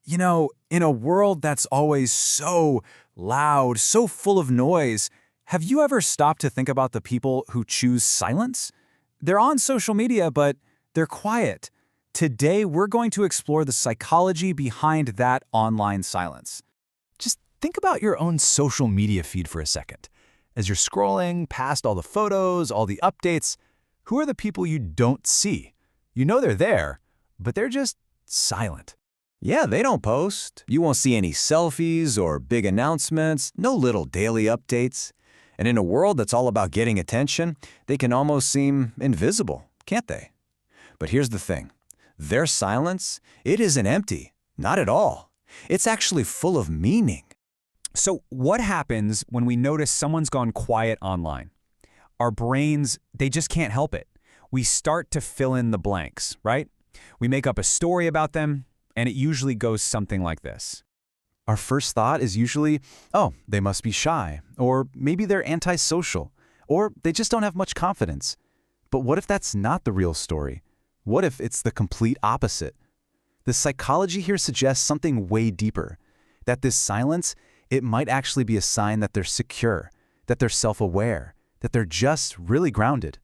In a world that's always so loud, so full of noise, have you ever stopped to think about the people who choose silence? They're on social media, but they're quiet. Today, we're going to explore the psychology behind that online silence. Just think about your own social media feed for a second. As you're scrolling past all the photos, all the updates, who are the people you don't see? You know they're there, but they're just silent. Yeah, they don't post. You won't see any selfies or big announcements, no little daily updates. And in a world that's all about getting attention, they can almost seem invisible, can't they? But here's the thing. Their silence, it isn't empty. Not at all. It's actually full of meaning. So what happens when we notice someone's gone quiet online? Our brains, they just can't help it. We start to fill in the blanks, right? We make up a story about them, and it usually goes something like this. Our first thought is usually, oh, they must be shy, or maybe they're antisocial, or they just don't have much confidence. But what if that's not the real story? What if it's the complete opposite? The psychology here suggests something way deeper, that this silence, it might actually be a sign that they're secure, that they're self-aware, that they're just really grounded.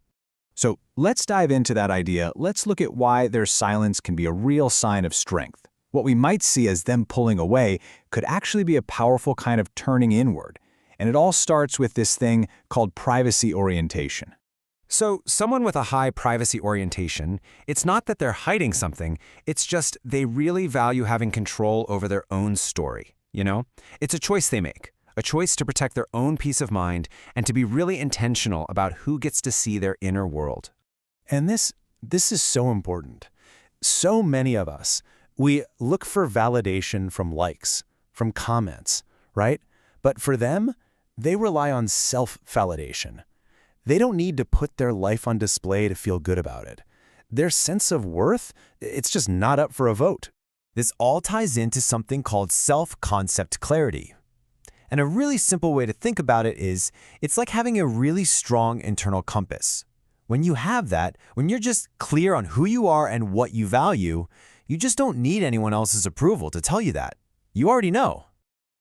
So let's dive into that idea. Let's look at why their silence can be a real sign of strength. What we might see as them pulling away could actually be a powerful kind of turning inward. And it all starts with this thing called privacy orientation. So someone with a high privacy orientation, it's not that they're hiding something, it's just they really value having control over their own story, It's a choice they make, a choice to protect their own peace of mind and to be really intentional about who gets to see their inner world. And this is so important. So many of us, we look for validation from likes, from comments, right? But for them, they rely on self-validation. They don't need to put their life on display to feel good about it. Their sense of worth, it's just not up for a vote. This all ties into something called self-concept clarity. And a really simple way to think about it is, it's like having a really strong internal compass. When you have that, when you're just clear on who you are and what you value, you just don't need anyone else's approval to tell you that. You already know.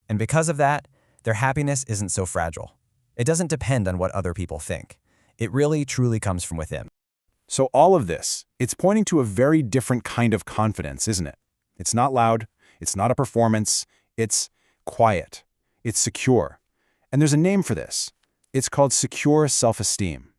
And because of that, their happiness isn't so fragile. It doesn't depend on what other people think. It really, truly comes from within. So all of this, it's pointing to a very different kind of confidence, isn't it? It's not loud, it's not a performance, it's quiet, it's secure. And there's a name for this. It's called secure self-esteem.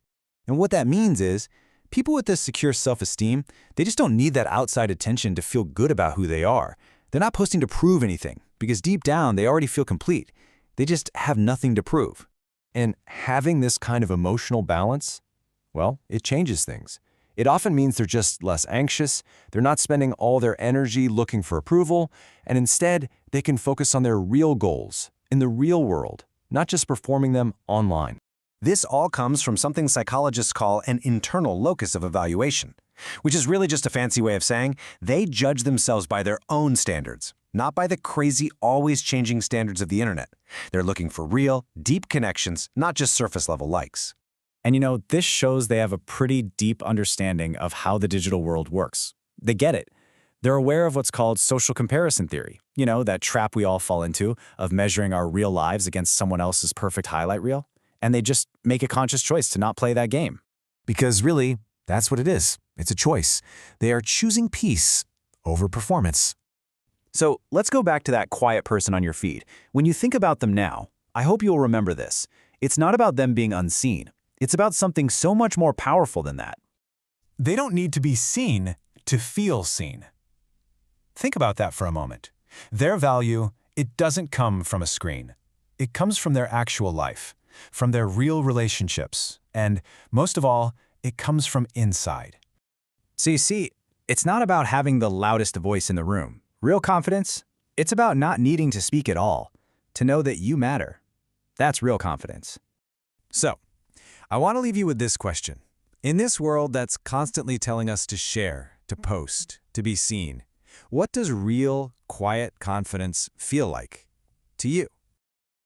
And what that means is, people with this secure self-esteem, they just don't need that outside attention to feel good about who they are. They're not posting to prove anything, because deep down they already feel complete. They just have nothing to prove. And having this kind of emotional balance, well, it changes things. It often means they're just less anxious, they're not spending all their energy looking for approval, and instead, they can focus on their real goals in the real world, not just performing them online. This all comes from something psychologists call an internal locus of evaluation, which is really just a fancy way of saying they judge themselves by their own standards, not by the crazy, always changing standards of the internet. They're looking for real, deep connections, not just surface-level likes. And this shows they have a pretty deep understanding of how the digital world works. They get it. They're aware of what's called social comparison theory, that trap we all fall into of measuring our real lives against someone else's perfect highlight reel. And they just make a conscious choice to not play that game. Because really, that's what it is. It's a choice. They are choosing peace over performance. So let's go back to that quiet person on your feed. When you think about them now, I hope you'll remember this. It's not about them being unseen. It's about something so much more powerful than that. They don't need to be seen to feel seen. Think about that for a moment. Their value, it doesn't come from a screen. It comes from their actual life, from their real relationships, and most of all, it comes from inside. So you see, it's not about having the loudest voice in the room. Real confidence, it's about not needing to speak at all, to know that you matter. That's real confidence. So, I want to leave you with this question. In this world that's constantly telling us to share, to post, to be seen, what does real, quiet confidence feel like to you?